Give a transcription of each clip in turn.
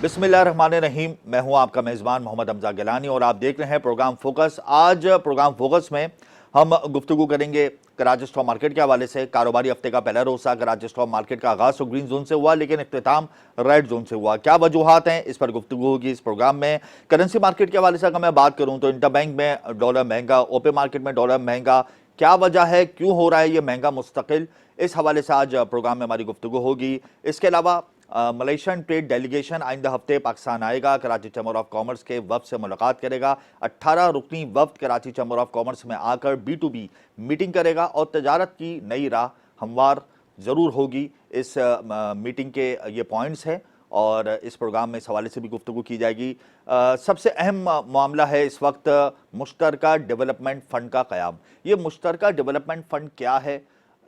बिस्मिल्लाहिर्रहमानिर्रहीम। मैं हूं आपका मेज़बान मोहम्मद हमजा गिलानी और आप देख रहे हैं प्रोग्राम फोकस। आज प्रोग्राम फोकस में हम गुफ्तगू करेंगे कराची स्टॉक मार्केट के हवाले से। कारोबारी हफ्ते का पहला रोज था। कराची स्टॉक मार्केट का आगाज तो ग्रीन जोन से हुआ, लेकिन इख्तिताम रेड जोन से हुआ। क्या वजूहात हैं, इस पर गुफ्तगू होगी इस प्रोग्राम में। करेंसी मार्केट के हवाले से अगर मैं बात करूं तो इंटरबैंक में डॉलर महंगा, ओपन मार्केट में डॉलर महंगा। क्या वजह है, क्यों हो रहा है ये महंगा मुस्तकिल, इस हवाले से आज प्रोग्राम में हमारी गुफ्तगू होगी। इसके अलावा मलेशियन ट्रेड डेलीगेशन आइंदा हफ्ते पाकिस्तान आएगा, कराची चैम्बर ऑफ कॉमर्स के वफ्द से मुलाकात करेगा। 18 रुकनी वफ्द कराची चैम्बर ऑफ कॉमर्स में आकर B2B मीटिंग करेगा और तजारत की नई राह हमवार ज़रूर होगी। इस मीटिंग के ये पॉइंट्स हैं और इस प्रोग्राम में इस हवाले से भी गुफ्तगू की जाएगी। सबसे अहम मामला है इस वक्त मुश्तरका डेवलपमेंट फ़ंड का क़याम। ये मुश्तरका डेवलपमेंट फ़ंड क्या है,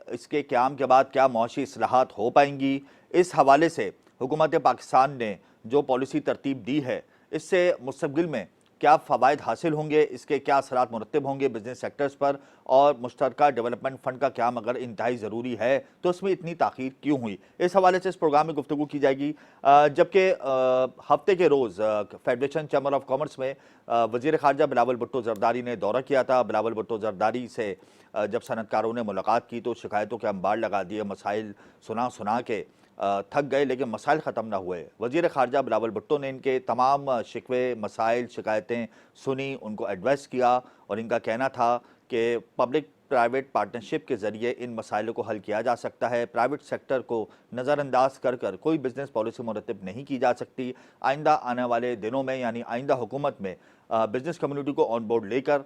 इसके क़याम के बाद क्या मौशी इस्लाहात हो पाएंगी, इस हवाले से हुकूमत पाकिस्तान ने जो पॉलिसी तरतीब दी है इससे मुस्तक़बिल में क्या फ़वाइद हासिल होंगे, इसके क्या असरात मुरतब होंगे बिजनेस सेक्टर्स पर, और मुश्तरका डेवलपमेंट फ़ंड का क़याम अगर इंतहाई ज़रूरी है तो इसमें इतनी ताख़ीर क्यों हुई, इस हवाले से इस प्रोग्राम में गुफ्तगू की जाएगी। जबकि हफ्ते के रोज़ फेडरेशन चैम्बर ऑफ कॉमर्स में वज़ीर ख़ारजा बिलावल भुट्टो ज़रदारी ने दौरा किया था। बिलावल भुट्टो ज़रदारी से जब सनतकारों ने मुलाकात की तो शिकायतों के अंबार लगा दिए, मसाइल सुना सुना के थक गए, लेकिन मसाइल ख़त्म ना हुए। वज़ीर ख़ारजा बिलावल भुट्टो ने इनके तमाम शिकवे, मसाइल, शिकायतें सुनी, उनको एडवाइस किया और इनका कहना था कि पब्लिक प्राइवेट पार्टनरशिप के ज़रिए इन मसाइलों को हल किया जा सकता है। प्राइवेट सेक्टर को नज़रअंदाज कर कर कोई बिज़नेस पॉलिसी मुरतब नहीं की जा सकती। आइंदा आने वाले दिनों में यानी आइंदा हुकूमत में बिज़नेस कम्युनिटी को ऑन बोर्ड लेकर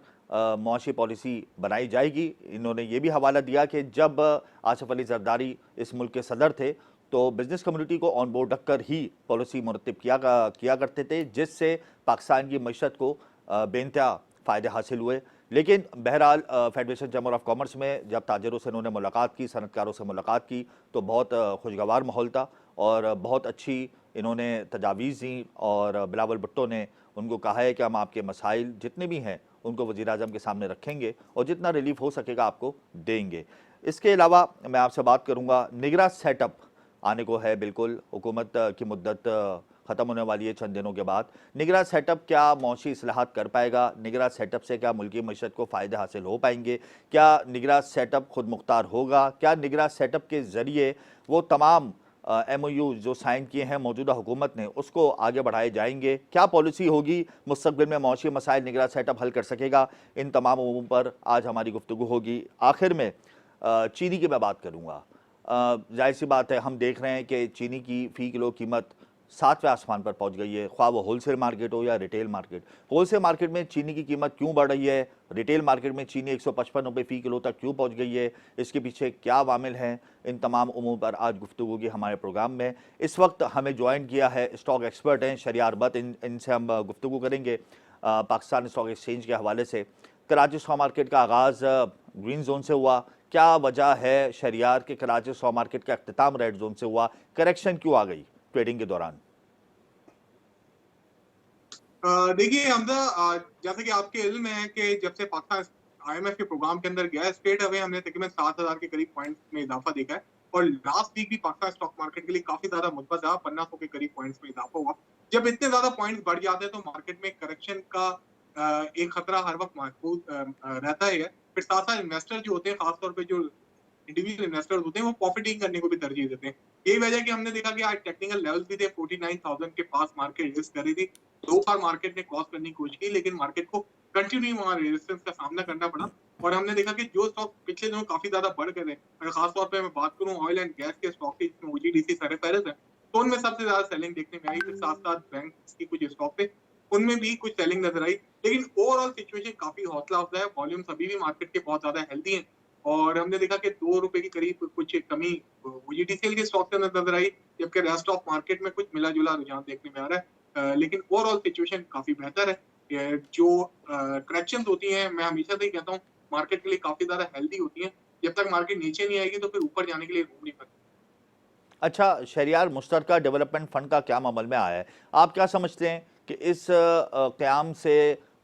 मुआशी पॉलिसी बनाई जाएगी। इन्होंने ये भी हवाला दिया कि जब आसिफ अली जरदारी इस मुल्क के सदर थे तो बिज़नेस कम्युनिटी को ऑन बोर्ड रखकर ही पॉलिसी मुरतब किया करते थे, जिससे पाकिस्तान की मईशत को बेइंतहा फ़ायदे हासिल हुए। लेकिन बहरहाल फेडरेशन चैम्बर ऑफ कॉमर्स में जब ताजरों से इन्होंने मुलाकात की, सनतकारों से मुलाकात की तो बहुत खुशगवार माहौल था और बहुत अच्छी इन्होंने तजावीज़ दी और बिलावल भुट्टो ने उनको कहा है कि हम आपके मसाइल जितने भी हैं उनको वज़ीर आज़म के सामने रखेंगे और जितना रिलीफ हो सकेगा आपको देंगे। इसके अलावा मैं आपसे बात करूँगा, निगरान सेटअप आने को है, बिल्कुल हुकूमत की मुद्दत ख़त्म होने वाली है चंद दिनों के बाद। निगरान सेटअप क्या मौशी इस्लाहात कर पाएगा, निगरान सेटअप से क्या मुल्की मईशत को फ़ायदे हासिल हो पाएंगे, क्या निगरान सेटअप खुद मुख्तार होगा, क्या निगरान सेटअप के ज़रिए वो तमाम MOU जो साइन किए हैं मौजूदा हुकूमत ने उसको आगे बढ़ाए जाएंगे, क्या पॉलिसी होगी मुस्तक़बिल में मौशी मसाइल निगरान सेटअप हल कर सकेगा। इन तमाम उमूर पर आज हमारी गुफ्तगू होगी। आखिर में चीनी की मैं बात करूँगा। जाहिर सी बात है, हम देख रहे हैं कि चीनी की फ़ी किलो कीमत 7वें आसमान पर पहुंच गई है, ख्वाह वो होलसेल मार्केट हो या रिटेल मार्केट। होलसेल मार्केट में चीनी की कीमत क्यों बढ़ रही है, रिटेल मार्केट में चीनी 155 रुपये फ़ी किलो तक क्यों पहुंच गई है, इसके पीछे क्या वामिल हैं, इन तमाम उमूर पर आज गुफ्तगू होगी हमारे प्रोग्राम में। इस वक्त हमें ज्वाइन किया है स्टॉक एक्सपर्ट हैं शरियार बत, इनसे हम गुफ्तगू करेंगे पाकिस्तान स्टॉक एक्सचेंज के हवाले से। कराची स्टॉक मार्केट का आगाज़ ग्रीन जोन से हुआ, क्या वजह है शरियार के कराची स्टॉक मार्केट का अख्तिताम रेड जोन से हुआ, करेक्शन क्यों आ गई ट्रेडिंग के दौरान? देखिए हमजा, जैसे कि आपके इल्म में है कि जब से पाकिस्तान IMF के प्रोग्राम के अंदर गया है, स्ट्रेट अवे हमने तकरीबन 7,000 के करीब पॉइंट्स में इजाफा देखा है और लास्ट वीक भी पाकिस्तान स्टॉक मार्केट के लिए काफी ज्यादा मुस्बत रहा, 1500 के करीब पॉइंट्स में इजाफा हुआ। जब इतने ज्यादा पॉइंट्स बढ़ जाते हैं तो मार्केट में करेक्शन का एक खतरा हर वक्त महफूज रहता है। फिर साथ साथ इन्वेस्टर जो होते हैं, खासतौर पर जो इंडिविजुअल इन्वेस्टर्स होते हैं, वो प्रॉफिटिंग करने को भी तरजीह देते हैं। यही वजह कि हमने देखा कि आज टेक्निकल लेवल्स भी थे, 49,000 के पास मार्केट रिस्क कर रही थी। 2 बार मार्केट ने क्रॉस करने की कोशिश की, लेकिन मार्केट को कंटिन्यू वहां रेजिस्टेंस का सामना करना पड़ा और हमने देखा कि जो स्टॉक पिछले दिनों काफी ज्यादा बढ़ गए थे, अगर खासतौर पर मैं बात करूं ऑयल एंड गैस के स्टॉक की, जिसमें OGDC सरफहरिस्त है, तो उनमें सबसे ज्यादा सेलिंग देखने में आई। फिर साथ साथ बैंक की कुछ स्टॉक थे, उनमें भी कुछ सेलिंग नजर आई। लेकिन ओवरऑल सिचुएशन काफी हौसला अफजा है, वॉल्यूम अभी भी मार्केट के बहुत ज्यादा हेल्दी है और हमने देखा कि 2 रुपए के करीब कुछ कमी OGDCL के स्टॉक के अंदर नजर आई, जबकि रेस्ट ऑफ मार्केट में कुछ मिला जुला रुझान देखने में आ रहा है। लेकिन ओवरऑल सिचुएशन काफी बेहतर है। जो करेक्शन होती हैं, मैं हमेशा से ही कहता हूँ, मार्केट के लिए काफी ज्यादा हेल्दी होती हैं। जब तक मार्केट नीचे नहीं आएगी तो फिर ऊपर जाने के लिए रूम नहीं बनता। अच्छा शहरियार, मुश्तरका डेवलपमेंट फ़ंड का क्या अमल में आया है, आप क्या समझते हैं कि इस क़याम से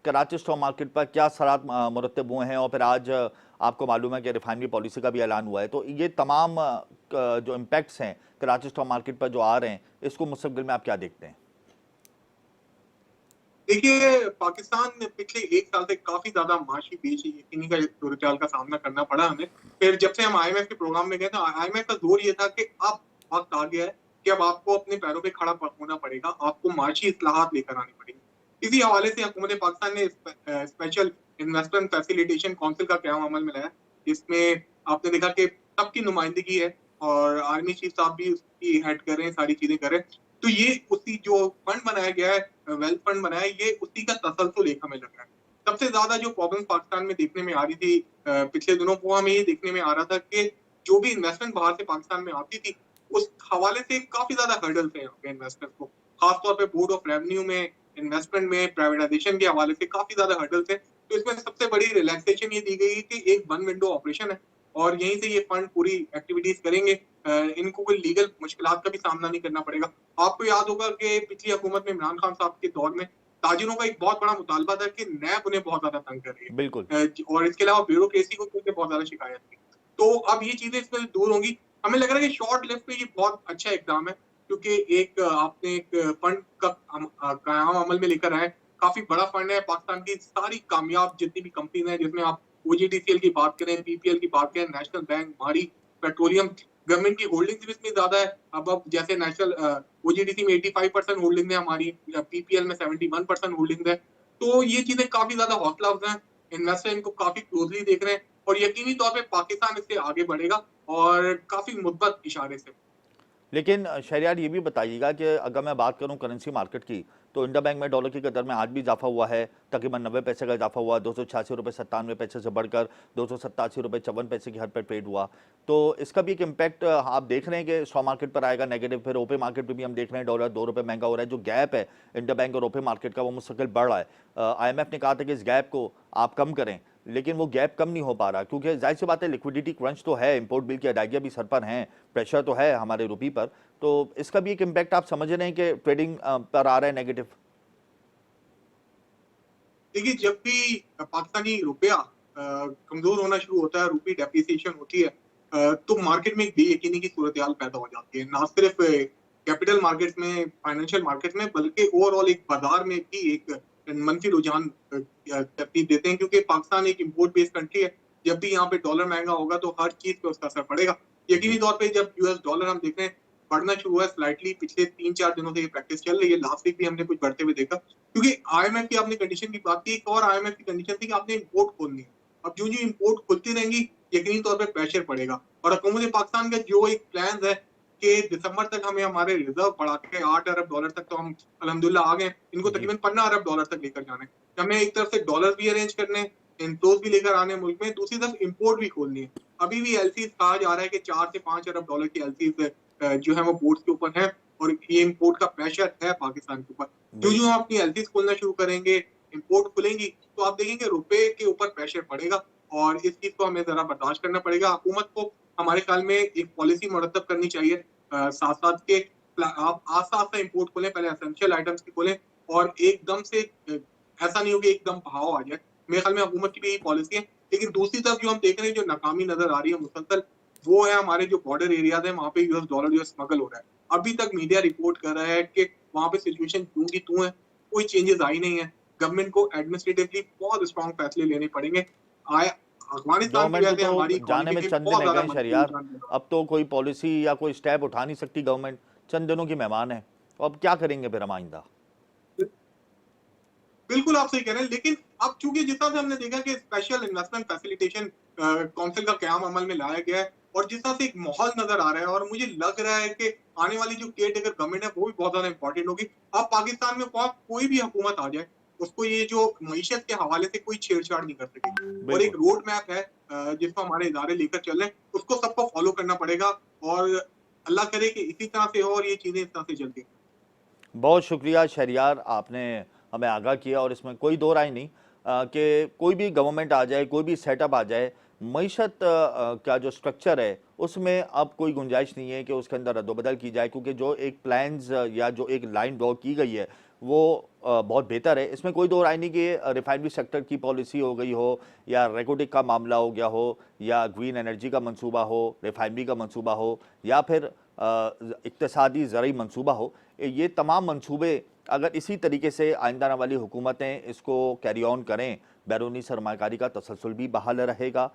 कराची स्टॉक मार्केट पर क्या असरात मुरतब हुए हैं, और फिर आज आपको मालूम है कि रिफाइनरी पॉलिसी का भी ऐलान हुआ है, तो ये तमाम जो इम्पैक्ट्स हैं कराची स्टॉक मार्केट पर जो आ रहे हैं, इसको मुस्तक़बिल में आप क्या देखते हैं? देखिए, पाकिस्तान ने पिछले 1 साल से काफ़ी ज़्यादा माशी बेशी यकीनी का सूरत-ए-हाल का सामना करना पड़ा हमें। फिर जब से हम आईएमएफ के प्रोग्राम में गए तो आईएमएफ का ज़ोर ये था कि अब वक़्त आ गया है कि अब आपको अपने पैरों पे खड़ा होना पड़ेगा, आपको माशी इस्लाहात लेकर आनी पड़ेगी। इसी हवाले से हुकूमत पाकिस्तान ने स्पेशल इन्वेस्टमेंट फैसिलिटेशन काउंसिल का क़याम अमल में लाया, जिसमें आपने देखा कि सबकी नुमाइंदगी है और आर्मी चीफ साहब भी उसकी हेड कर रहे हैं, सारी चीज़ें कर रहे हैं। तो ये उसी जो फंड बनाया गया है, वेल्थ फंड बनाया है, ये उसी का तसलसल एक हमें लग रहा है। सबसे ज़्यादा जो प्रॉब्लम पाकिस्तान में देखने में आ रही थी पिछले दिनों, वो हमें ये देखने में आ रहा था कि जो भी इन्वेस्टमेंट बाहर से पाकिस्तान में आती थी, उस हवाले से काफ़ी ज़्यादा हर्डल थे यहाँ पे इन्वेस्टर्स को। खास तौर पे बोर्ड ऑफ रेवेन्यू में, इन्वेस्टमेंट में, प्राइवेटाइजेशन के हवाले से काफ़ी ज़्यादा हर्डल थे। तो इसमें सबसे बड़ी रिलैक्सेशन ये दी गई कि एक वन विंडो ऑपरेशन है और यहीं से ये फंड पूरी एक्टिविटीज़ करेंगे। इनको कोई लीगल मुश्किलात का भी सामना नहीं करना पड़ेगा। आपको याद होगा कि पिछली हुकूमत में इमरान खान साहब के दौर में ताजिरों का एक बहुत बड़ा मुतालबा था कि नैब उन्हें बहुत ज़्यादा तंग कर रही बिल्कुल। है। और इसके अलावा ब्यूरोक्रेसी को क्योंकि बहुत ज़्यादा शिकायत थी। तो अब ये चीज़ें इसमें दूर होंगी। हमें लग रहा है कि शॉर्ट लिस्ट में ये बहुत अच्छा इक़दाम है, क्योंकि एक आपने एक फंड का क़याम अमल में लेकर आए। काफ़ी बड़ा फंड है, पाकिस्तान की सारी कामयाब जितनी भी कंपनीज़ हैं, जिसमें आप ओजीडीसीएल की बात करें, पीपीएल की बात करें, नेशनल बैंक, मारी, पेट्रोलियम, गवर्नमेंट की होल्डिंग्स भी इसमें ज़्यादा है। अब जैसे नेशनल ओजीडीसी में 85% होल्डिंग है हमारी, पीपीएल में 71% होल्डिंग है। तो ये चीज़ें काफ़ी ज़्यादा हौसला अफ़ज़ा हैं। इन्वेस्टर इनको काफ़ी क्लोज़ली देख रहे हैं और यकीनी तौर पे पाकिस्तान इससे आगे बढ़ेगा और काफ़ी मुद्बत इशारे से। लेकिन शहरयार ये भी बताइएगा कि अगर मैं बात करूं करेंसी मार्केट की, तो इंडिया बैंक में डॉलर की कदर में आज भी इजाफा हुआ है, तकरीबन 90 पैसे का इजाफा हुआ, 286 रुपये 97 पैसे से बढ़कर 287 रुपये 54 पैसे की हद पर ट्रेड हुआ। तो इसका भी एक इम्पैक्ट आप देख रहे हैं कि स्टॉक मार्केट पर आएगा नेगेटिव। फिर ओपे मार्केट पर भी हम देख रहे हैं डॉलर 2 रुपये महंगा हो रहा है। जो गैप है इंडिया बैंक और ओपे मार्केट का, वो मुस्तकिल बढ़ रहा है। IMF ने कहा था कि इस गैप को आप कम करें, लेकिन वो गैप कम नहीं हो पा रहा, क्योंकि जाहिर सी बात है लिक्विडिटी क्रंच तो है, इंपोर्ट बिल की अदायगियां भी सर पर हैं, प्रेशर तो है हमारे रुपये पर। तो इसका भी एक इम्पैक्ट आप समझ रहे हैं कि ट्रेडिंग पर आ रहा है नेगेटिव? देखिए, जब भी पाकिस्तानी रुपया कमज़ोर होना शुरू होता है, रूपी डेप्रिसिएशन होती है, तो मार्केट में एक बेयकीनी की सूरत-ए-हाल पैदा हो जाती है। ना सिर्फ़ कैपिटल मार्केट्स में, फाइनेंशियल मार्केट्स में, बल्कि ओवरऑल एक बाज़ार में भी एक मनफ़ी रुझान तरतीब देते हैं, क्योंकि पाकिस्तान एक इम्पोर्ट बेस्ड कंट्री है। जब भी यहाँ पे डॉलर महँगा होगा, तो हर चीज़ पे उसका असर पड़ेगा। यकीनी जी। तौर पे जब यूएस डॉलर हम देख रहे हैं, बढ़ना शुरू हुआ है स्लाइटली, पिछले 3-4 दिनों से ये प्रैक्टिस चल रही है। लास्ट वीक भी हमने कुछ बढ़ते हुए देखा। क्योंकि आईएमएफ की आपने कंडीशन की बात की, एक और आईएमएफ की कंडीशन थी कि आपने इंपोर्ट खोलनी है। अब जो-जो इंपोर्ट खुलती रहेंगी, यकीनी तौर पे प्रेशर पड़ेगा और हुकूमत पाकिस्तान का जो एक प्लान्स है कि दिसंबर तक हमें हमारे रिजर्व बढ़ा के $8 अरब तक तो हम अल्हम्दुलिल्लाह आ गए। इनको जी। तकरीबन $15 अरब तक लेकर जाना है। हमें एक तरफ से डॉलर भी अरेंज करने हैं, इन्फ्लोज़ भी लेकर आने हैं मुल्क में, दूसरी तरफ इंपोर्ट भी खोलनी है। अभी भी एलसीज़ कहा जा रहा है कि $4 से $5 अरब की एलसीज़ जो है वो बोर्ड्स के ऊपर हैं और ये इंपोर्ट का प्रेशर है पाकिस्तान के ऊपर। जो-जो बिल्कुल। हम अपनी एलसीज़ खोलना शुरू करेंगे, इंपोर्ट खुलेंगी, तो आप देखेंगे रुपए के ऊपर प्रेशर पड़ेगा और इस चीज़ को हमें ज़रा बर्दाश्त करना पड़ेगा। हुकूमत को हमारे ख्याल में एक पॉलिसी मुरतब करनी चाहिए, साथ-साथ के आप आस्ता-आस्ता इंपोर्ट खोलें, पहले एसेंशियल आइटम्स की खोलें और एकदम से ऐसा नहीं हो कि एकदम भाव आ जाए। मेरे ख्याल में हुकूमत की भी यही पॉलिसी है। लेकिन दूसरी तरफ जो हम देख रहे हैं, जो नाकामी नज़र आ रही है मुसलसल, वो है हमारे जो बॉर्डर एरियाज़ हैं, वहाँ पे यूएस डॉलर जो है स्मगल हो रहा है। अभी तक मीडिया रिपोर्ट कर रहा है कि वहाँ पे सिचुएशन यूँ की त्यों है, कोई चेंजेस आई नहीं है। गवर्नमेंट को एडमिनिस्ट्रेटिवली बहुत स्ट्रॉन्ग फैसले लेने पड़ेंगे। आय अफगानिस्तान की गवर्नमेंट वजह को से हमारी तो जाने इकोनॉमी में पे चंद बहुत दिन है ज़्यादा गए मनफी शहरयार। रुझान मिला। अब तो कोई पॉलिसी या कोई स्टेप उठा नहीं सकती गवर्नमेंट, चंद दिनों की मेहमान है। तो अब क्या करेंगे फिर हम आइंदा? बिल्कुल आप सही कह रहे हैं, लेकिन अब चूँकि जिस तरह से हमने देखा कि स्पेशल इन्वेस्टमेंट फैसिलिटेशन काउंसिल का क़याम अमल में लाया गया है और जिस तरह से एक माहौल नज़र आ रहा है और मुझे लग रहा है कि आने वाली जो केयर टेकर गवर्नमेंट है, वो भी बहुत ज़्यादा इम्पोर्टेंट होगी। अब पाकिस्तान में कोई भी हुकूमत आ जाए, उसको ये जो मईशत के हवाले से कोई छेड़छाड़ नहीं कर सकेगी और एक बिल्कुल। रोड मैप है जिसको हमारे इदारे लेकर चल रहे हैं, उसको सबको फ़ॉलो करना पड़ेगा और अल्लाह करे कि इसी तरह से हो और ये चीज़ें इस तरह से चलती रहें। बहुत शुक्रिया शहरयार, आपने हमें आगाह किया और इसमें कोई दो राय नहीं कि कोई भी गवर्नमेंट आ जाए, कोई भी सेटअप आ जाए, मईशत का जो स्ट्रक्चर है उसमें अब कोई गुंजाइश नहीं है कि उसके अंदर रद्दोबदल की जाए, क्योंकि जो एक प्लान्स या जो एक लाइन ड्रॉ की गई है वो बहुत बेहतर है। इसमें कोई दो राय नहीं कि रिफाइनरी सेक्टर की पॉलिसी हो गई हो या रेगोटिक का मामला हो गया हो या ग्रीन एनर्जी का मंसूबा हो, रिफाइनरी का मंसूबा हो या फिर इक्तसादी ज़रई मंसूबा हो, ये तमाम मंसूबे अगर इसी तरीके से आइंदा आने वाली हुकूमतें इसको कैरी ऑन करें, बैरूनी सरमाकारी का तसलसल भी बहाल रहेगा,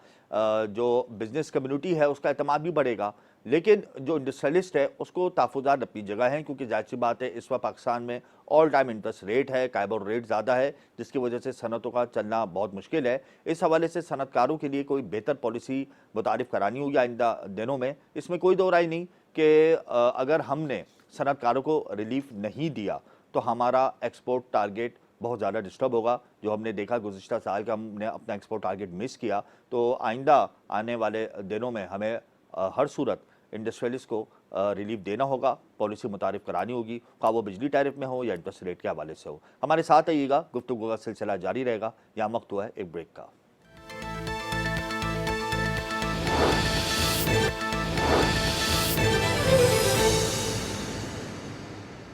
जो बिज़नेस कम्युनिटी है उसका एतमाद भी बढ़ेगा, लेकिन जो इंडस्ट्रियलिस्ट है उसको तहफ़्फ़ुज़ात अपनी जगह है, क्योंकि ज़ाहिर सी बात है इस वक्त पाकिस्तान में ऑल टाइम इंटरेस्ट रेट है, काइबर रेट ज़्यादा है, जिसकी वजह से सनतों का चलना बहुत मुश्किल है। इस हवाले से सनतकारों के लिए कोई बेहतर पॉलिसी मुतारिफ करानी होगी आइंदा दिनों में, इसमें कोई दो राय नहीं कि अगर हमने सनतकारों को रिलीफ नहीं दिया तो हमारा एक्सपोर्ट टारगेट बहुत ज़्यादा डिस्टर्ब होगा। जो हमने देखा गुज़िश्ता साल का हमने अपना एक्सपोर्ट टारगेट मिस किया, तो आइंदा आने वाले दिनों में हमें हर सूरत इंडस्ट्रियलिस्ट को रिलीफ देना होगा, पॉलिसी मुतारिफ करानी होगी, खा वो बिजली टैरिफ में हो या इंटरेस्ट रेट के हवाले से हो। हमारे साथ आइएगा, गुफ्तगू का सिलसिला जारी रहेगा। यहाँ वक्त हुआ है एक ब्रेक का।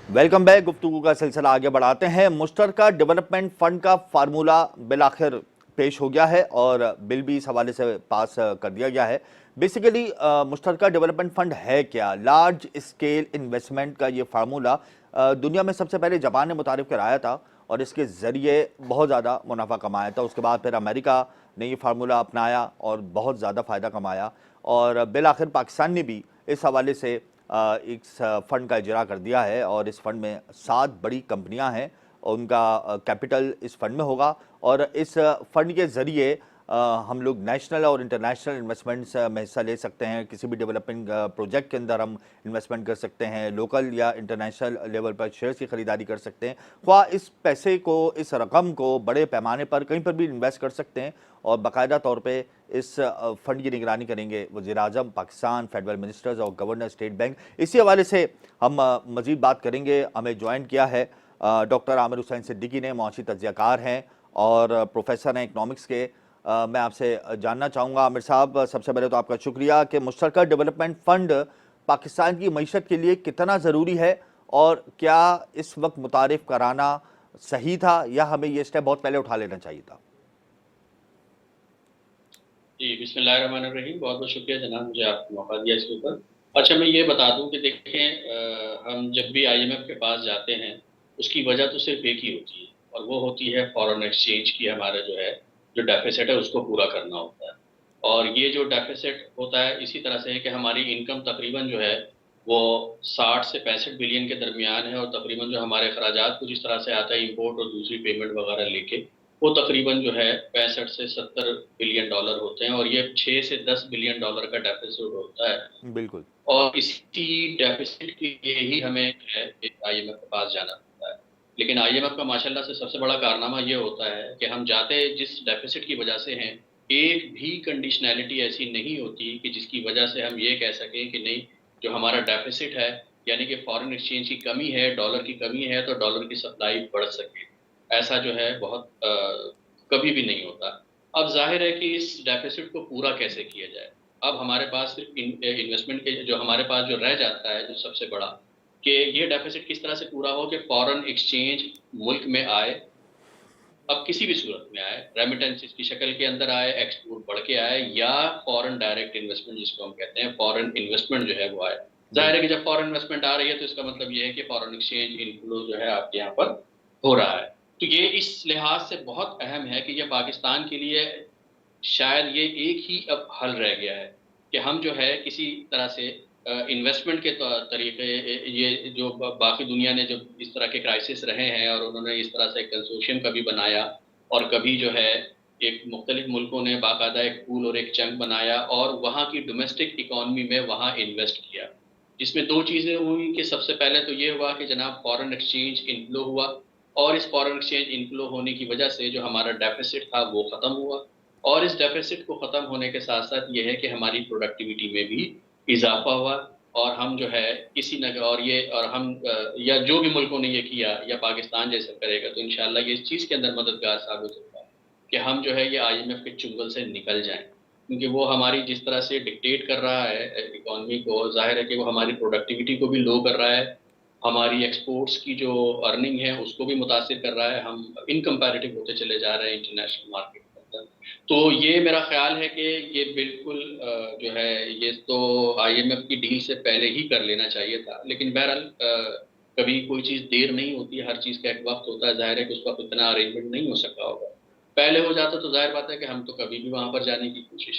Welcome back. गुफ्तगू का सिलसिला आगे बढ़ाते हैं। मुश्तरका डेवलपमेंट फंड का फार्मूला बिल आखिर पेश हो गया है और बिल भी इस हवाले से पास कर दिया गया है। बेसिकली मुश्तरका डेवलपमेंट फंड है क्या? लार्ज स्केल इन्वेस्टमेंट का ये फार्मूला दुनिया में सबसे पहले जापान ने मुतारिफ कराया था और इसके ज़रिए बहुत ज़्यादा मुनाफा कमाया था। उसके बाद फिर अमेरिका ने ये फार्मूला अपनाया और बहुत ज़्यादा फ़ायदा कमाया, और बिल आखिर पाकिस्तान ने भी इस हवाले से इस फंड का इजरा कर दिया है और इस फंड में 7 बड़ी कंपनियां हैं और उनका कैपिटल इस फंड में होगा। और इस फंड के ज़रिए हम लोग नेशनल और इंटरनेशनल इन्वेस्टमेंट्स में हिस्सा ले सकते हैं। किसी भी डेवलपिंग प्रोजेक्ट के अंदर हम इन्वेस्टमेंट कर सकते हैं, लोकल या इंटरनेशनल लेवल पर शेयर्स की खरीदारी कर सकते हैं, ख्वाह इस पैसे को, इस रकम को बड़े पैमाने पर कहीं पर भी इन्वेस्ट कर सकते हैं। और बाकायदा तौर पे इस फंड की निगरानी करेंगे वज़ीर-ए-आज़म पाकिस्तान, फेडरल मिनिस्टर्स और गवर्नर स्टेट बैंक। इसी हवाले से हम मज़ीद बात करेंगे। हमें ज्वाइन किया है डॉक्टर आमिर हुसैन सिद्दीकी ने, मुआशी तज्ज़ियाकार हैं और प्रोफेसर हैं इकनॉमिक्स के। मैं आपसे जानना चाहूँगा आमिर साहब, सबसे पहले तो आपका शुक्रिया कि मुश्तरका डेवलपमेंट फ़ंड पाकिस्तान की मईशत के लिए कितना ज़रूरी है और क्या इस वक्त मुतारिफ कराना सही था या हमें ये स्टेप बहुत पहले उठा लेना चाहिए था? जी, बिस्मिल्लाहिर्रहमानिर्रहीम। बहुत-बहुत शुक्रिया जनाब, मुझे आपको मौका दिया इसके ऊपर। अच्छा, मैं ये बता दूँ कि देखें, हम जब भी आईएमएफ के पास जाते हैं, उसकी वजह तो सिर्फ़ एक ही होती है और वो होती है फ़ॉरेन एक्सचेंज की हमारा जो है, जो डेफ़िसिट है उसको पूरा करना होता है। और ये जो डेफ़िसिट होता है इसी तरह से है कि हमारी इनकम तकरीबन जो है, वो 60 से 65 बिलियन के दरमियान है और तकरीबन जो हमारे अखराजात कुछ इस तरह से आता है इम्पोर्ट और दूसरी पेमेंट वगैरह लेके, वो तकरीबन जो है 65 से 70 बिलियन डॉलर होते हैं और ये 6 से 10 बिलियन डॉलर का डेफ़िसिट होता है। बिल्कुल। और इसी डेफ़िसिट के लिए ही हमें जो है आईएमएफ के पास जाना पड़ता है। लेकिन आईएमएफ का माशाल्लाह से सबसे बड़ा कारनामा ये होता है कि हम जाते जिस डेफ़िसिट की वजह से हैं, एक भी कंडीशनैलिटी ऐसी नहीं होती कि जिसकी वजह से हम ये कह सकें कि नहीं, जो हमारा डेफ़िसिट है, यानी कि फ़ॉरेन एक्सचेंज की कमी है, डॉलर की कमी है, तो डॉलर की सप्लाई बढ़ सके। ऐसा जो है बहुत कभी भी नहीं होता। अब ज़ाहिर है कि इस डेफ़िसिट को पूरा कैसे किया जाए? अब हमारे पास सिर्फ़ इन्वेस्टमेंट के जो हमारे पास जो रह जाता है, जो सबसे बड़ा, कि ये डेफ़िसिट किस तरह से पूरा हो कि फ़ॉरेन एक्सचेंज मुल्क में आए, अब किसी भी सूरत में आए, रेमिटेंसेस की शक्ल के अंदर आए, एक्सपोर्ट बढ़ के आए या फ़ॉरेन डायरेक्ट इन्वेस्टमेंट जिसको हम कहते हैं, फ़ॉरेन इन्वेस्टमेंट जो है वो आए। ज़ाहिर है कि जब फ़ॉरेन इन्वेस्टमेंट आ रही है तो इसका मतलब ये है कि फ़ॉरेन एक्सचेंज इनफ्लो जो है आपके यहाँ पर हो रहा है। तो ये इस लिहाज से बहुत अहम है कि ये पाकिस्तान के लिए शायद ये एक ही अब हल रह गया है कि हम जो है किसी तरह से इन्वेस्टमेंट के तरीके, ये जो बाकी दुनिया ने जो इस तरह के क्राइसिस रहे हैं और उन्होंने इस तरह से एक कंसोर्शियम कभी बनाया और कभी जो है एक मुख्तलिफ मुल्कों ने बाकायदा एक पूल और एक चंक बनाया और वहाँ की डोमेस्टिक इकॉनमी में वहाँ इन्वेस्ट किया, जिसमें दो चीज़ें हुई कि सबसे पहले तो ये हुआ कि जनाब फॉरेन एक्सचेंज इनफ्लो हुआ और इस फॉरेन एक्सचेंज इनफ्लो होने की वजह से जो हमारा डेफिसिट था वो ख़त्म हुआ और इस डेफिसिट को ख़त्म होने के साथ-साथ ये है कि हमारी प्रोडक्टिविटी में भी इज़ाफ़ा हुआ और हम जो है किसी न और ये और हम या जो भी मुल्कों ने ये किया या पाकिस्तान जैसा करेगा तो इंशाअल्लाह ये इस चीज़ के अंदर मददगार साबित होगा कि हम जो है ये आईएमएफ के चुंगल से निकल जाएँ। क्योंकि वो हमारी जिस तरह से डिक्टेट कर रहा है इकॉनमी को, ज़ाहिर है कि वो हमारी प्रोडक्टिविटी को भी लो कर रहा है, हमारी एक्सपोर्ट्स की जो अर्निंग है उसको भी मुतासिर कर रहा है, हम इनकम्पैरेटिव होते चले जा रहे हैं इंटरनेशनल मार्केट के अंदर। तो ये मेरा ख़्याल है कि ये बिल्कुल जो है ये तो आईएमएफ की डील से पहले ही कर लेना चाहिए था। लेकिन बहरहाल कभी कोई चीज़ देर नहीं होती है, हर चीज़ का एक वक्त होता है। जाहिर है कि उस वक्त इतना अरेंजमेंट नहीं हो सका होगा। पहले हो जाता तो जाहिर बात है कि हम तो कभी भी वहाँ पर जाने की कोशिश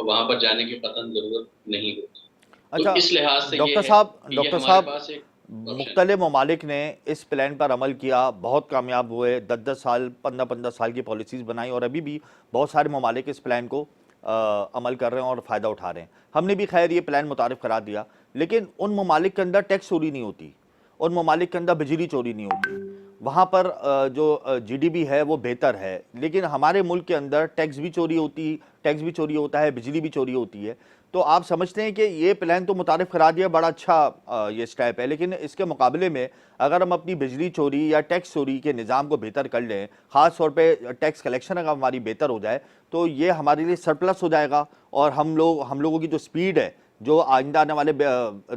वहाँ पर जाने की कतई ज़रूरत नहीं होती। तो अच्छा इस लिहाज से ये है कि ये डॉक्टर हमारे साहब, पास एक ऑप्शन है। मुख्तलिफ ममालिक ने इस प्लान पर अमल किया, बहुत कामयाब हुए, 10-10 साल 15-15 साल की पॉलिसीज़ बनाई और अभी भी बहुत सारे ममालिक इस प्लान को अमल कर रहे हैं और फ़ायदा उठा रहे हैं। हमने भी खैर ये प्लान मुतारिफ करा दिया, लेकिन उन ममालिक के अंदर टैक्स चोरी नहीं होती, उन ममालिक के अंदर बिजली चोरी नहीं होती, वहाँ पर जो जीडीपी है वो बेहतर है। लेकिन हमारे मुल्क के अंदर टैक्स भी चोरी होता है, बिजली भी चोरी होती है। तो आप समझते हैं कि ये प्लान तो मुतारिफ करा दिया, बड़ा अच्छा ये स्टेप है, लेकिन इसके मुकाबले में अगर हम अपनी बिजली चोरी या टैक्स चोरी के निज़ाम को बेहतर कर लें, ख़ास तौर पे टैक्स कलेक्शन अगर हमारी बेहतर हो जाए, तो ये हमारे लिए सरप्लस हो जाएगा और हम लोगों की जो स्पीड है, जो आइंदा आने वाले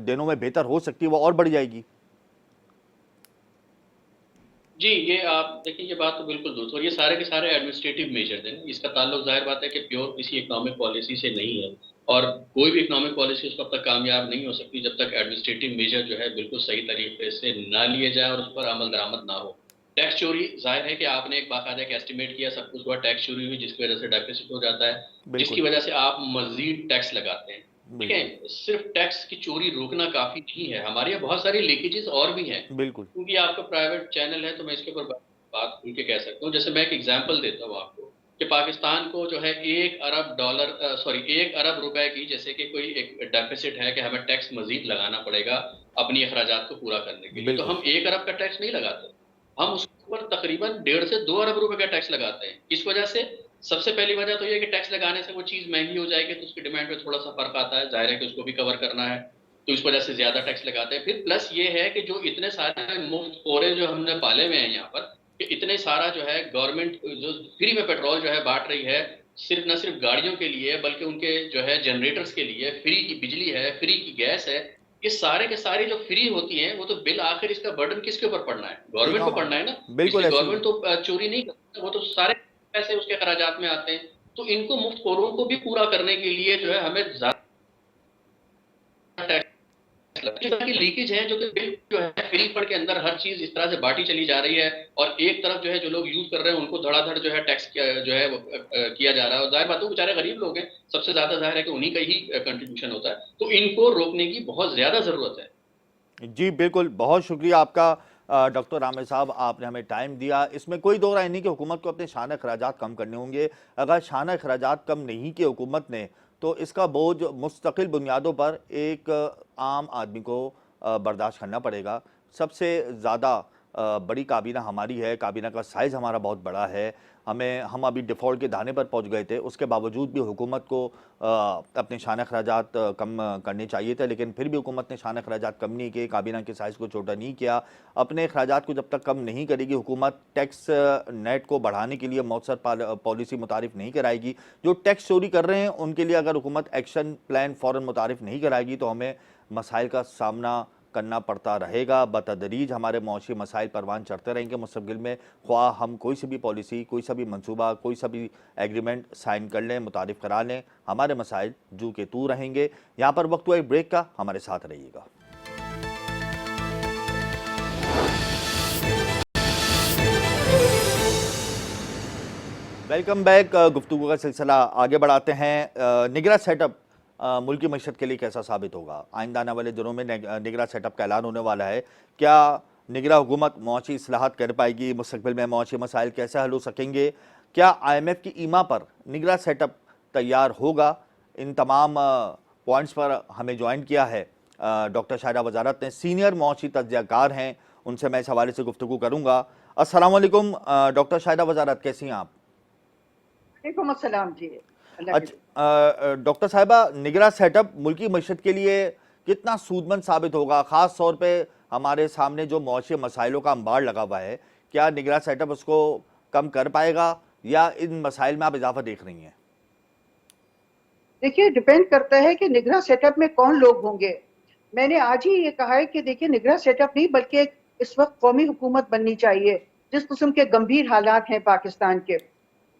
दिनों में बेहतर हो सकती है, वो और बढ़ जाएगी। जी, ये आप देखिए, ये बात तो बिल्कुल दुरुस्त, और ये सारे के सारे एडमिनिस्ट्रेटिव मेजर्स हैं। इसका ताल्लुक ज़ाहिर बात है कि प्योर किसी इकोनॉमिक पॉलिसी से नहीं है, और कोई भी इकोनॉमिक पॉलिसी उस वक़्त तक कामयाब नहीं हो सकती जब तक एडमिनिस्ट्रेटिव मेजर जो है बिल्कुल सही तरीके से ना लिए जाए और उस पर अमल दरामद ना हो। टैक्स चोरी, ज़ाहिर है कि आपने एक बाकायदा एक एस्टिमेट किया, सब कुछ हुआ, टैक्स चोरी हुई जिसकी वज़ह से डेफ़िसिट हो जाता है, जिसकी बिल्कुल, वज़ह से आप मज़ीद टैक्स लगाते हैं। बिल्कुल, देखें, सिर्फ़ टैक्स की चोरी रोकना काफ़ी नहीं है, हमारे यहाँ बहुत सारी लीकेजेज़ और भी हैं। बिल्कुल। क्योंकि आपका प्राइवेट चैनल है तो मैं इसके ऊपर बात खुल के कह सकता हूँ। जैसे मैं एक एग्ज़ाम्पल देता हूँ आपको कि पाकिस्तान को जो है 1 अरब डॉलर सॉरी 1 अरब रुपए की, जैसे कि कोई एक डेफ़िसिट है कि हमें टैक्स मज़ीद लगाना पड़ेगा अपनी अखराजात को पूरा करने के लिए। तो बिल्कुल, हम 1 अरब का टैक्स नहीं लगाते। हम उसके ऊपर तकरीबन डेढ़ से 2 अरब रुपए का टैक्स लगाते हैं। किस वजह से? सबसे पहली वजह तो ये है कि टैक्स लगाने से वो चीज़ महँगी हो जाएगी तो उसकी डिमांड में थोड़ा-सा फ़र्क आता है। ज़ाहिर है कि उसको भी कवर करना है, तो इस वजह से ज़्यादा टैक्स लगाते हैं। फिर प्लस ये है कि जो इतने सारे मुफ्तखोरे जो हमने पाले हुए हैं यहाँ पर, कि इतने सारा जो है गवर्नमेंट जो फ्री में पेट्रोल जो है बाँट रही है, सिर्फ़ न सिर्फ़ गाड़ियों के लिए बल्कि उनके जो है जनरेटर्स के लिए, फ्री की बिजली है, फ्री की गैस है। ये सारे के सारे जो फ्री होती हैं, वो तो बिल आखिर इसका बर्डन किसके ऊपर पड़ना है? ठीक गवर्नमेंट है, को हाँ, पड़ना है ना। बिल्कुल इसलिए ऐसे ही गवर्नमेंट है। तो चोरी नहीं करती, वो तो सारे पैसे उसके खराजात में आते हैं। तो इनको मुफ्तखोरों को भी पूरा करने के लिए जो है हमें ज़्यादा टैक्स इस तरह की लीकेज है, जो कि बिल जो है फ्री फंड के अंदर हर चीज़ इस तरह से बाँटी चली जा रही है, और एक तरफ जो है जो लोग यूज़ कर रहे हैं उनको धड़ाधड़ जो है टैक्स किया जो है वो किया जा रहा है, और ज़ाहिर बात है वो बेचारे गरीब लोग हैं, सबसे ज़्यादा ज़ाहिर है कि उन्हीं का ही कंट्रीब्यूशन होता है। तो इनको रोकने की बहुत ज़्यादा ज़रूरत है। जी, बिल्कुल, बहुत शुक्रिया आपका डॉक्टर आमिर साहब, आपने हमें टाइम दिया। इसमें कोई दो राय नहीं कि हुकूमत को अपने शान अखराजात कम करने होंगे। अगर शान अखराजात कम नहीं किए हुकूमत ने, तो इसका बोझ मुस्तकिल बुनियादों पर एक आम आदमी को बर्दाश्त करना पड़ेगा। सबसे ज़्यादा बड़ी काबीना हमारी है, काबीना का साइज़ हमारा बहुत बड़ा है। हम अभी डिफ़ॉल्ट के दाने पर पहुँच गए थे, उसके बावजूद भी हुकूमत को अपने शान अखराजात कम करने चाहिए थे, लेकिन फिर भी हुकूमत ने शान अखराजात कम नहीं किए, काबीना के साइज़ को छोटा नहीं किया। अपने अखराजात को जब तक कम नहीं करेगी हुकूमत, टैक्स नेट को बढ़ाने के लिए मौसर पॉलिसी मुतारिफ नहीं कराएगी। जो टैक्स चोरी कर रहे हैं उनके लिए अगर हुकूमत एक्शन प्लान फ़ौरन मुतारिफ नहीं कराएगी, तो हमें मसाइल का सामना करना पड़ता रहेगा। बतदरीज हमारे मौशी मसाइल परवान चढ़ते रहेंगे मुस्तक़बिल में, ख्वाह हम कोई सी भी पॉलिसी, कोई सा भी मंसूबा, कोई सा भी एग्रीमेंट साइन कर लें, मुतारिफ करा लें, हमारे मसाइल जू के तू रहेंगे। यहाँ पर वक्त हुआ एक ब्रेक का, हमारे साथ रहिएगा। Welcome back. गुफ्तगू का सिलसिला आगे बढ़ाते हैं। निगरा सेटअप मुल्की मईशत के लिए कैसा साबित होगा? आइंदा आने वाले दिनों में निगरा सेटअप का ऐलान होने वाला है। क्या निगरा हुकूमत मौची इस्लाहात कर पाएगी? मुस्तक़बिल में मौची मसाइल कैसे हल हो सकेंगे? क्या IMF की ईमा पर निगरा सेटअप तैयार होगा? इन तमाम पॉइंट्स पर हमें ज्वाइन किया है डॉक्टर शाहिदा वजारत ने, सीनियर मौची तज्ज़ियाकार हैं, उनसे मैं इस हवाले से गुफ्तगू करूँगा। अस्सलाम वालेकुम डॉक्टर शाहिदा वजारत, कैसी हैं आप? वालेकुम अस्सलाम जी। अल्लाह के अच्छा, डॉक्टर साहिबा, निगरा सेटअप मुल्की मईशत के लिए कितना सूदमंद साबित होगा? ख़ास तौर पे हमारे सामने जो मौशी मसाइलों का अंबार लगा हुआ है, क्या निगरा सेटअप उसको कम कर पाएगा या इन मसाइल में आप इजाफा देख रही हैं? देखिए, डिपेंड करता है कि निगरां सेटअप में कौन लोग होंगे। मैंने आज ही ये कहा है कि देखिए, निगरां सेटअप नहीं बल्कि एक इस वक्त कौमी हुकूमत बननी चाहिए, जिस किस्म के गंभीर हालात हैं पाकिस्तान के।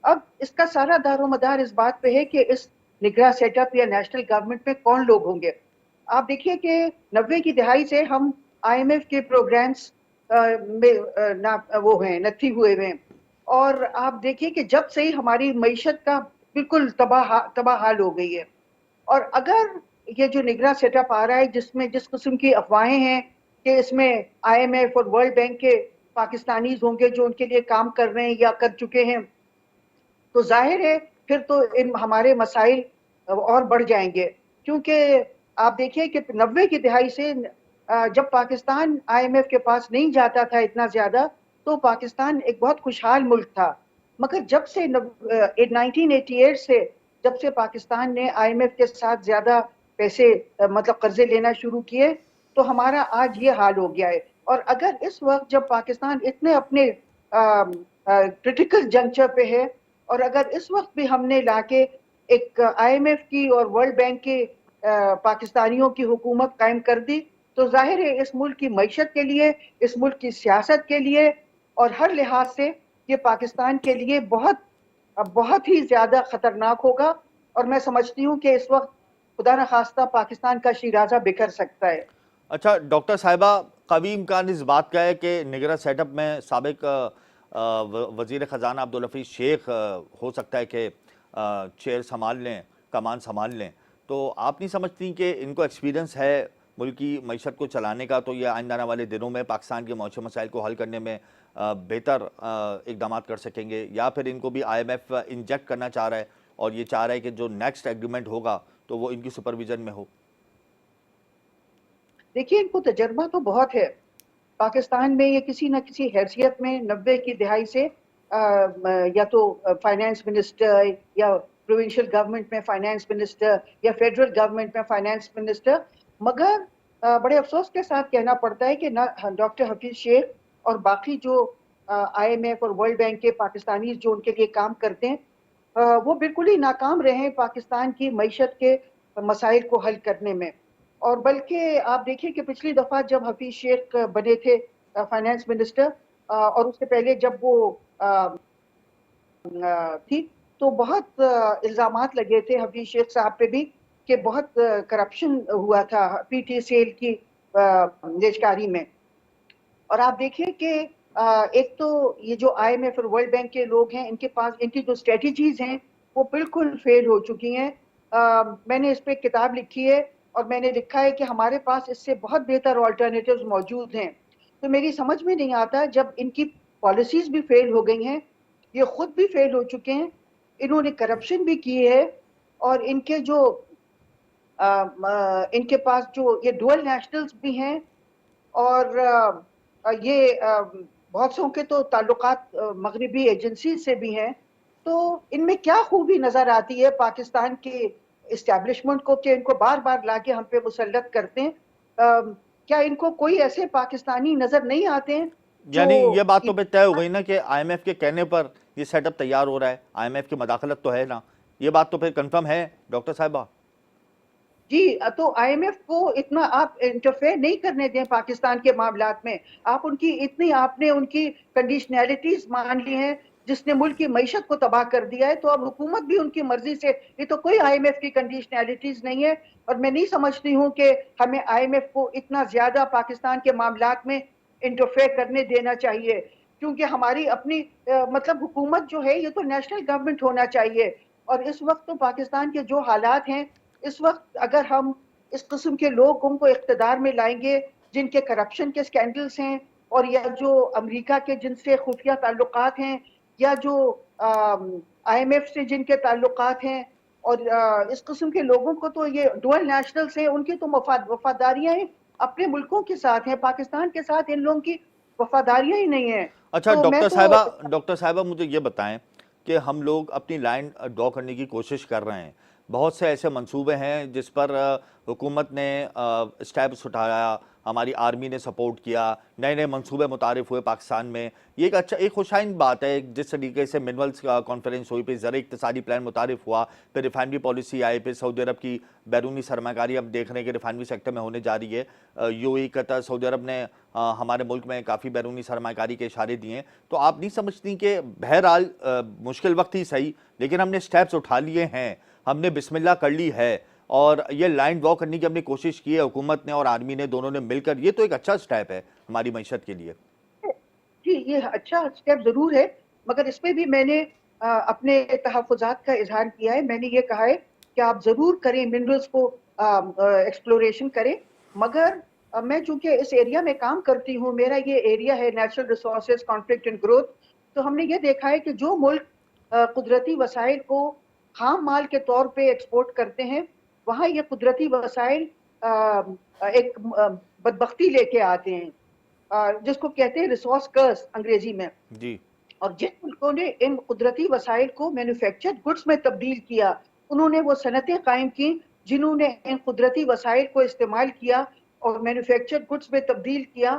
अब इसका सारा दारोमदार इस बात पे है कि इस निगरां सेटअप या नेशनल गवर्नमेंट में कौन लोग होंगे। आप देखिए कि 90 की दहाई से हम IMF के प्रोग्राम्स में ना वो हैं, नथी हुए हैं। और आप देखिए कि जब से ही हमारी मईशत का बिल्कुल तबाह हाल हो गई है। और अगर ये जो निगरान सेटअप आ रहा है जिसमें जिस किस्म की अफवाहें हैं कि इसमें IMF और वर्ल्ड बैंक के पाकिस्तानीज होंगे जो उनके लिए काम कर रहे हैं या कर चुके हैं, तो जाहिर है फिर तो इन हमारे मसाइल और बढ़ जाएंगे। क्योंकि आप देखिए कि 90 की दहाई से जब पाकिस्तान IMF के पास नहीं जाता था इतना ज्यादा, तो पाकिस्तान एक बहुत खुशहाल मुल्क था। मगर जब से 1988 से जब से पाकिस्तान ने IMF के साथ ज्यादा पैसे मतलब कर्जे लेना शुरू किए, तो हमारा आज ये हाल हो गया है। और अगर इस वक्त जब पाकिस्तान इतने अपने क्रिटिकल जंक्चर पे है, और अगर इस वक्त भी हमने लाके एक IMF की और वर्ल्ड बैंक के पाकिस्तानियों की हुकूमत कायम कर दी, तो जाहिर है इस मुल्क की मईशत के लिए, इस मुल्क की सियासत के लिए और हर लिहाज से ये पाकिस्तान के लिए बहुत ही ज्यादा खतरनाक होगा। और मैं समझती हूँ कि इस वक्त खुदा न खास्ता पाकिस्तान का शिराजा बिखर सकता है। अच्छा डॉक्टर साहिबा, कभी इम्कान इस बात का है कि निगरान सेटअप में साबिक वजीर ख़जाना अब्दुल हफीज़ शेख हो सकता है कि चेयर संभाल लें, कमान संभाल लें, तो आप नहीं समझती कि इनको एक्सपीरियंस है मुल्क की मईशत को चलाने का, तो ये आइंदा आने वाले दिनों में पाकिस्तान के मौजूदा मसाइल को हल करने में बेहतर इकदाम कर सकेंगे? या फिर इनको भी IMF इंजेक्ट करना चाह रहा है और ये चाह रहा है कि जो नेक्स्ट एग्रीमेंट होगा तो वो इनकी सुपरविजन में हो? देखिए, इनको तजर्बा तो बहुत है पाकिस्तान में। ये किसी न किसी हैसियत में 90 की दहाई से या तो फाइनेंस मिनिस्टर या प्रोविंशियल गवर्नमेंट में फाइनेंस मिनिस्टर या फेडरल गवर्नमेंट में फाइनेंस मिनिस्टर। मगर बड़े अफसोस के साथ कहना पड़ता है कि ना डॉक्टर हफीज शेख और बाकी जो IMF और वर्ल्ड बैंक के पाकिस्तानी जो उनके लिए काम करते हैं, वो बिल्कुल ही नाकाम रहे हैं पाकिस्तान की मईशत के मसाइल को हल करने में। और बल्कि आप देखिए कि पिछली दफा जब हफीज शेख बने थे फाइनेंस मिनिस्टर, और उससे पहले जब वो थी, तो बहुत इल्जामात लगे थे हफीज शेख साहब पे भी कि बहुत करप्शन हुआ था PTCL की निजकारी में। और आप देखिए कि एक तो ये जो IMF और वर्ल्ड बैंक के लोग हैं, इनके पास इनकी जो स्ट्रेटजीज हैं वो बिल्कुल फेल हो चुकी हैं। मैंने इस पे किताब लिखी है और मैंने लिखा है कि हमारे पास इससे बहुत बेहतर ऑल्टरनेटिव्स मौजूद हैं। तो मेरी समझ में नहीं आता, जब इनकी पॉलिसीज भी फेल हो गई हैं, ये खुद भी फेल हो चुके हैं, इन्होंने करप्शन भी की है, और इनके जो इनके पास जो ये डुअल नेशनल्स भी हैं, और ये बहुत सौ के तो ताल्लुकात मगरबी एजेंसी से भी हैं। तो इनमें क्या खूबी नजर आती है पाकिस्तान के इस्टेब्लिशमेंट को कि इनको बार बार लाके हम पे मुसल्लत करते हैं? क्या इनको कोई ऐसे पाकिस्तानी नजर नहीं आते हैं यानी जो ये बात तो फिर तय हो गई ना कि IMF के कहने पर ये सेटअप तैयार हो रहा है, IMF की मदाखलत तो है ना, ये बात तो फिर कंफर्म है डॉक्टर साहिबा? जी? तो IMF को इतना आप इंटरफेयर नहीं करने दें पाकिस्तान के मामलात में। आप उनकी इतनी आपने उनकी कंडीशनैलिटीज मान ली हैं जिसने मुल्क की मईशत को तबाह कर दिया है, तो अब हुकूमत भी उनकी मर्जी से, ये तो कोई IMF की कंडीशनैलिटीज नहीं है। और मैं नहीं समझती हूँ कि हमें IMF को इतना ज्यादा पाकिस्तान के मामलात में इंटरफेयर करने देना चाहिए, क्योंकि हमारी अपनी मतलब हुकूमत जो है ये तो नेशनल गवर्नमेंट होना चाहिए। और इस वक्त तो पाकिस्तान के जो हालात हैं, इस वक्त अगर हम इस किस्म के लोगों को इख्तिदार में लाएंगे जिनके करप्शन के स्कैंडल्स हैं, और या जो अमेरिका के जिनसे खुफिया ताल्लुकात हैं, या जो IMF से जिनके ताल्लुकात हैं, और इस किस्म के लोगों को तो ये डुअल नेशनल्स हैं, उनकी तो वफादारियां अपने मुल्कों के साथ हैं, पाकिस्तान के साथ इन लोगों की वफादारियां ही नहीं है। अच्छा तो मैं तो डॉक्टर साहिबा मुझे ये बताएं कि हम लोग अपनी लाइन ड्रॉ करने की कोशिश कर रहे हैं, बहुत से ऐसे मंसूबे हैं जिस पर हुकूमत ने स्टेप्स उठाया, हमारी आर्मी ने सपोर्ट किया, नए नए मंसूबे मुतारिफ हुए पाकिस्तान में। ये एक खुशाइन बात है। जिस तरीके से मिनरल्स का कॉन्फ्रेंस हुई, फिर ज़र इक़्तिसादी प्लान मुतारिफ हुआ, फिर रिफाइनरी पॉलिसी आई, फिर सऊदी अरब की बैरूनी सरमाकारी अब देख रहे हैं कि रिफाइनरी सेक्टर में होने जा रही है। UAE, कतर, सऊदी अरब ने हमारे मुल्क में काफ़ी बैरूनी सरमाकारी के इशारे दिए हैं। तो आप नहीं समझती कि बहरहाल मुश्किल वक्त ही सही, लेकिन हमने स्टेप्स उठा लिए हैं, हमने बिस्मिल्लाह कर ली है, और ये लाइन ड्रॉ करने की हमने कोशिश की है हुकूमत ने और आर्मी ने, दोनों ने मिलकर। ये तो एक अच्छा स्टेप है हमारी मईशत के लिए। जी, ये अच्छा स्टेप जरूर है, मगर इसमें भी मैंने अपने तहफ़्फ़ुज़ात का इजहार किया है। मैंने ये कहा है कि आप जरूर करें, मिनरल्स को एक्सप्लोरेशन करें, मगर मैं चूंकि इस एरिया में काम करती हूँ, मेरा ये एरिया है natural resources conflict and growth, तो हमने ये देखा है कि जो मुल्क कुदरती वसाइल को खाम माल के तौर पे एक्सपोर्ट करते हैं, वहाँ ये कुदरती वसाइल एक बदबख्ती लेके आते हैं, जिसको कहते हैं रिसोर्स कर्स अंग्रेजी में। जी। और जिन मुल्कों ने इन कुदरती वसाइल को मैन्युफैक्चर्ड गुड्स में तब्दील किया, उन्होंने वो सनतें कायम की जिन्होंने इन कुदरती वसाइल को इस्तेमाल किया और मैन्युफैक्चर्ड गुड्स में तब्दील किया,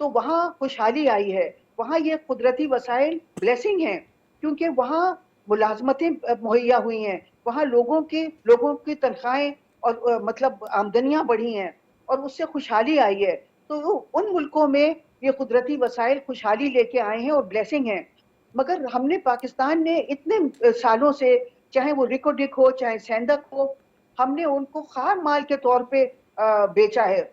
तो वहाँ खुशहाली आई है। वहाँ ये कुदरती वसाइल ब्लेसिंग है, क्योंकि वहाँ मुलाजमतें मुहैया हुई हैं, वहाँ लोगों की तनख्वाहें और मतलब आमदनियाँ बढ़ी हैं और उससे खुशहाली आई है। तो उन मुल्कों में ये कुदरती वसाइल खुशहाली लेके आए हैं और ब्लेसिंग हैं। मगर हमने पाकिस्तान ने इतने सालों से, चाहे वो रिकोडिक हो चाहे सेंधक हो, हमने उनको खार माल के तौर पे बेचा है।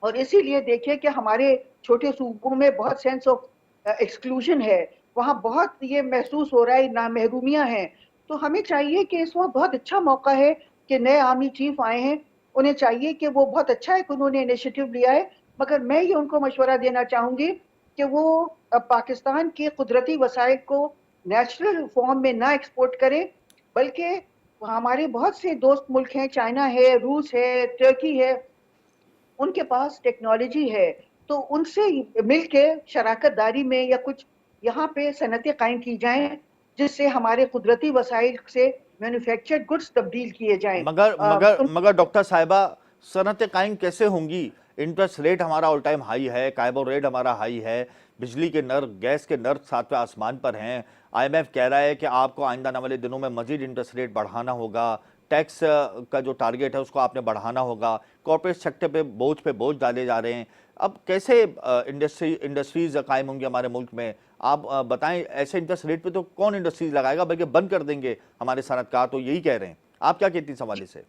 और इसीलिए देखिए कि हमारे छोटे सूबों में बहुत सेंस ऑफ एक्सक्लूजन है, वहाँ बहुत ये महसूस हो रहा है, नामहरूमियां हैं। तो हमें चाहिए कि इस वक्त बहुत अच्छा मौका है कि नए आर्मी चीफ आए हैं, उन्हें चाहिए कि वो, बहुत अच्छा है कि उन्होंने इनिशिएटिव लिया है, मगर मैं ये उनको मशवरा देना चाहूंगी कि वो पाकिस्तान के कुदरती वसाइल को नेचुरल फॉर्म में ना एक्सपोर्ट करें, बल्कि हमारे बहुत से दोस्त मुल्क हैं, चाइना है, रूस है, टर्की है, उनके पास टेक्नोलॉजी है, तो उनसे मिलके शराकत दारी में या कुछ यहाँ पे सनतें कायम की जाएं, जिससे हमारे कुदरती वसाइल से मैन्युफैक्चर्ड गुड्स तब्दील किए जाएं। मगर मगर मगर डॉक्टर साहिबा, सनतें कायम कैसे होंगी? इंटरेस्ट रेट हमारा ऑल टाइम हाई है, कार्बन रेट हमारा हाई है, बिजली के नर्क, गैस के नर्क सातवें आसमान पर हैं। आईएमएफ कह रहा है कि आपको आइंदा आने वाले दिनों में मजीद इंटरेस्ट रेट बढ़ाना होगा, टैक्स का जो टारगेट है उसको आपने बढ़ाना होगा, कॉर्पोरेट सेक्टर पे बोझ डाले जा रहे हैं। अब कैसे इंडस्ट्रीज कायम होंगी हमारे मुल्क में? आप बताएं, ऐसे इंटरेस्ट रेट पे तो कौन इंडस्ट्रीज लगाएगा, बल्कि बंद कर देंगे हमारे सनतकार तो यही कह रहे हैं। आप क्या कहती हैं इस हवाले से?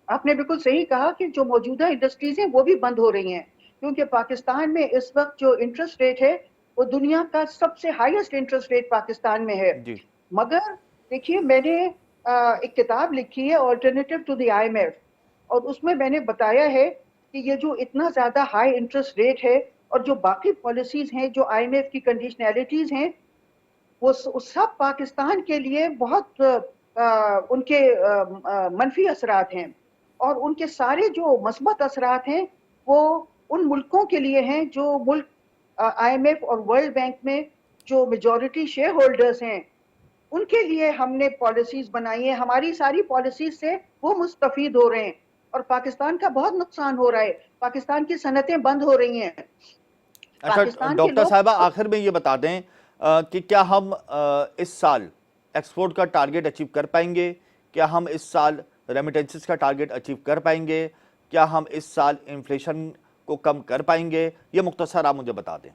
आपने बिल्कुल सही कहा कि जो मौजूदा इंडस्ट्रीज हैं वो भी बंद हो रही हैं, क्योंकि पाकिस्तान में इस वक्त जो इंटरेस्ट रेट है वो दुनिया का सबसे हाईएस्ट इंटरेस्ट रेट पाकिस्तान में है। जी। मगर देखिए, मैंने एक किताब लिखी है ऑल्टरनेटिव टू द आईएमएफ, और उसमें मैंने बताया है कि ये जो इतना ज्यादा हाई इंटरेस्ट रेट है और जो बाकी पॉलिसीज हैं, जो आईएमएफ की कंडीशनैलिटीज हैं, वो सब पाकिस्तान के लिए बहुत उनके मनफी असरात हैं, और उनके सारे जो मस्बत असरात हैं वो उन मुल्कों के लिए हैं जो मुल्क आईएमएफ और वर्ल्ड बैंक में जो मेजॉरिटी शेयर होल्डर्स हैं, उनके लिए हमने पॉलिसीज बनाई है। हमारी सारी पॉलिसीज से वो मुस्तफीद हो रहे हैं और पाकिस्तान का बहुत नुकसान हो रहा है, पाकिस्तान की सनतें बंद हो रही हैं। अच्छा पाकिस्तान के डॉक्टर लोग, साहिबा, आखिर में ये बता दें कि क्या हम इस साल एक्सपोर्ट का टारगेट अचीव कर पाएंगे? क्या हम इस साल रेमिटेंसेस का टारगेट अचीव कर पाएंगे? क्या हम इस साल इन्फ्लेशन को कम कर पाएंगे? ये मुख्तसर आप मुझे बता दें।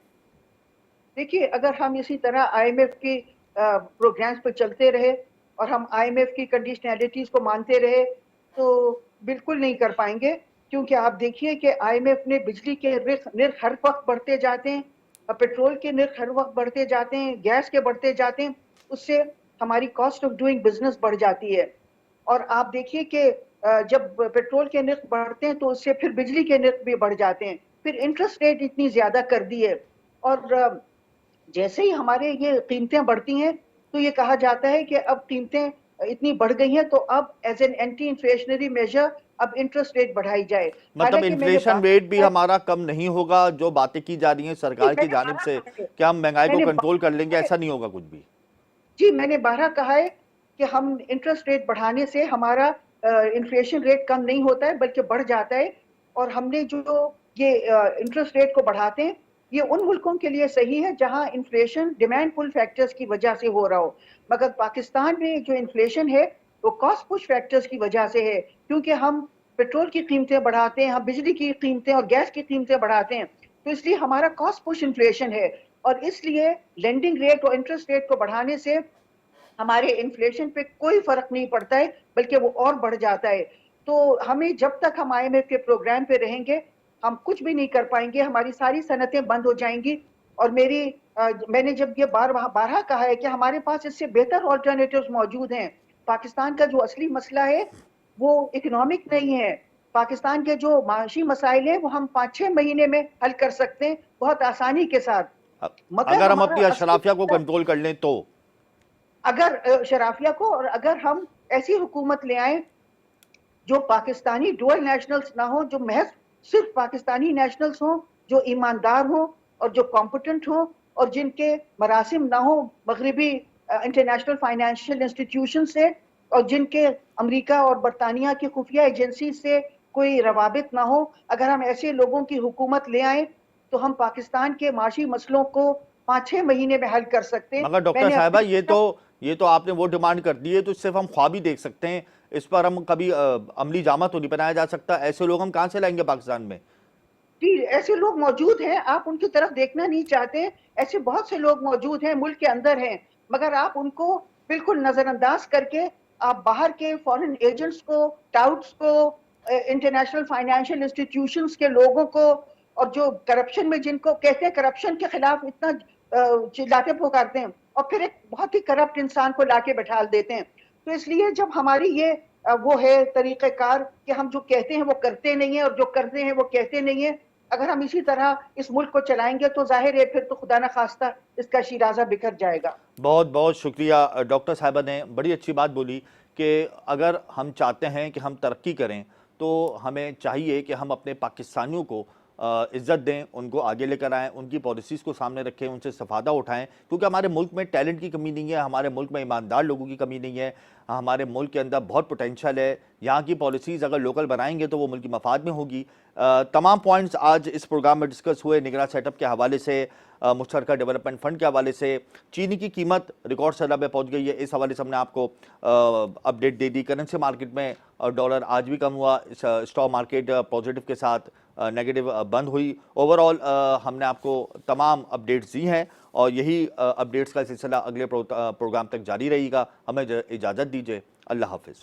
देखिए, अगर हम इसी तरह आईएमएफ की प्रोग्राम्स पर चलते रहे और हम आईएमएफ की कंडीशनैलिटीज को मानते रहे, तो बिल्कुल नहीं कर पाएंगे। क्योंकि आप देखिए कि आईएमएफ ने बिजली के निर्ख हर वक्त बढ़ते जाते हैं, पेट्रोल के निर्ख हर वक्त बढ़ते जाते हैं, गैस के बढ़ते जाते हैं, उससे हमारी कॉस्ट ऑफ डूइंग बिजनेस बढ़ जाती है। और आप देखिए कि जब पेट्रोल के निर्ख बढ़ते हैं तो उससे फिर बिजली के निर्ख भी बढ़ जाते हैं, फिर इंटरेस्ट रेट इतनी ज्यादा कर दी है। और जैसे ही हमारे ये कीमतें बढ़ती हैं तो ये कहा जाता है कि अब कीमतें इतनी बढ़ गई हैं, तो अब as an anti inflationary measure अब इंटरेस्ट रेट बढ़ाई जाए। मतलब हालांकि मैंने इन्फ्लेशन रेट भी हमारा कम नहीं होगा, जो बातें की जा रही हैं सरकार की जानिब से कि हम महंगाई को मैंने कंट्रोल कर लेंगे, ऐसा नहीं होगा कुछ भी। जी, मैंने 12 कहा है कि हम इंटरेस्ट रेट बढ़ाने से हमारा इन्फ्लेशन रेट कम नहीं होता है बल्कि बढ़ जाता है। और हमने जो ये इंटरेस्ट रेट को बढ़ाते हैं, ये उन मुल्कों के लिए सही है जहां इन्फ्लेशन डिमांड पुल फैक्टर्स की वजह से हो रहा हो, मगर पाकिस्तान में जो इन्फ्लेशन है वो कॉस्ट पुश फैक्टर्स की वजह से है, क्योंकि हम पेट्रोल की कीमतें बढ़ाते हैं, हम बिजली की कीमतें और गैस की कीमतें बढ़ाते हैं, तो इसलिए हमारा कॉस्ट पुश इन्फ्लेशन है। और इसलिए लेंडिंग रेट और इंटरेस्ट रेट को बढ़ाने से हमारे इन्फ्लेशन पे कोई फर्क नहीं पड़ता है, बल्कि वो और बढ़ जाता है। तो हमें जब तक हम IMF के प्रोग्राम पे रहेंगे हम कुछ भी नहीं कर पाएंगे, हमारी सारी सनतें बंद हो जाएंगी। और मैंने जब ये बारहा कहा है कि हमारे पास इससे बेहतर ऑल्टरनेटिव्स मौजूद हैं। पाकिस्तान का जो असली मसला है वो इकोनॉमिक नहीं है। पाकिस्तान के जो माशी मसाइल हैं वो हम 5-6 महीने में हल कर सकते हैं बहुत आसानी के साथ। मगर अगर हम हमारा अपनी असली अशराफिया को मसला, कंट्रोल कर लें तो अगर शराफिया को, और अगर हम ऐसी हुकूमत ले आए जो पाकिस्तानी डुअल नेशनल्स ना हो, जो महज सिर्फ पाकिस्तानी नेशनल्स हो, जो ईमानदार हो और जो कॉम्पिटेंट हो और जिनके मरासिम ना हो मगरबी इंटरनेशनल फाइनेंशियल इंस्टीट्यूशन से, और जिनके अमेरिका और बरतानिया की खुफिया एजेंसी से कोई रवाबित ना हो। अगर हम ऐसे लोगों की हुकूमत ले आए तो हम पाकिस्तान के माशी मसलों को 5-6 महीने में हल कर सकते हैं। मगर डॉक्टर मैंने साहिबा अपने ये तो आपने वो डिमांड कर दी है तो सिर्फ हम ख्वाब ही देख सकते हैं, इस पर हम कभी अमली जामा तो नहीं बनाया जा सकता। ऐसे लोग हम कहाँ से लाएंगे पाकिस्तान में? जी, ऐसे लोग मौजूद हैं, आप उनकी तरफ देखना नहीं चाहते। ऐसे बहुत से लोग मौजूद हैं, मुल्क के अंदर हैं, मगर आप उनको बिल्कुल नजरअंदाज करके आप बाहर के फॉरेन एजेंट्स को, टाउट्स को, इंटरनेशनल फाइनेंशियल इंस्टीट्यूशंस के लोगों को, और जो करप्शन में, जिनको कहते हैं करप्शन के खिलाफ इतना चिल्लाते पुकारते हैं, और फिर एक बहुत ही करप्ट इंसान को लाके बैठा देते हैं। तो इसलिए जब हमारी ये वो है तरीक़ेकार कि हम जो कहते हैं वो करते नहीं है और जो करते हैं वो कहते नहीं है, अगर हम इसी तरह इस मुल्क को चलाएंगे तो जाहिर है फिर तो खुदा न खास्ता इसका शिराजा बिखर जाएगा। बहुत बहुत शुक्रिया डॉक्टर साहिबा ने बड़ी अच्छी बात बोली कि अगर हम चाहते हैं कि हम तरक्की करें तो हमें चाहिए कि हम अपने पाकिस्तानियों को इज़्ज़त दें, उनको आगे लेकर आएँ, उनकी पॉलिसीज़ को सामने रखें, उनसे इस्तिफ़ादा उठाएँ, क्योंकि हमारे मुल्क में टैलेंट की कमी नहीं है, हमारे मुल्क में ईमानदार लोगों की कमी नहीं है, हमारे मुल्क के अंदर बहुत पोटेंशियल है। यहाँ की पॉलिसीज़ अगर लोकल बनाएंगे तो वो मुल्क की मफाद में होगी। तमाम पॉइंट्स आज इस प्रोग्राम में डिस्कस हुए, निगरान सेटअप के हवाले से, मुश्तरका डेवलपमेंट फ़ंड के हवाले से, चीनी की कीमत रिकॉर्ड सतह पे पहुँच गई है, इस हवाले से हमने आपको अपडेट दे दी। करेंसी मार्केट में डॉलर आज भी कम हुआ, स्टॉक मार्केट पॉजिटिव के साथ नेगेटिव बंद हुई। ओवरऑल हमने आपको तमाम अपडेट्स दी हैं और यही अपडेट्स का सिलसिला अगले प्रोग्राम तक जारी रहेगा। हमें इजाज़त दीजिए। अल्लाह हाफिज़।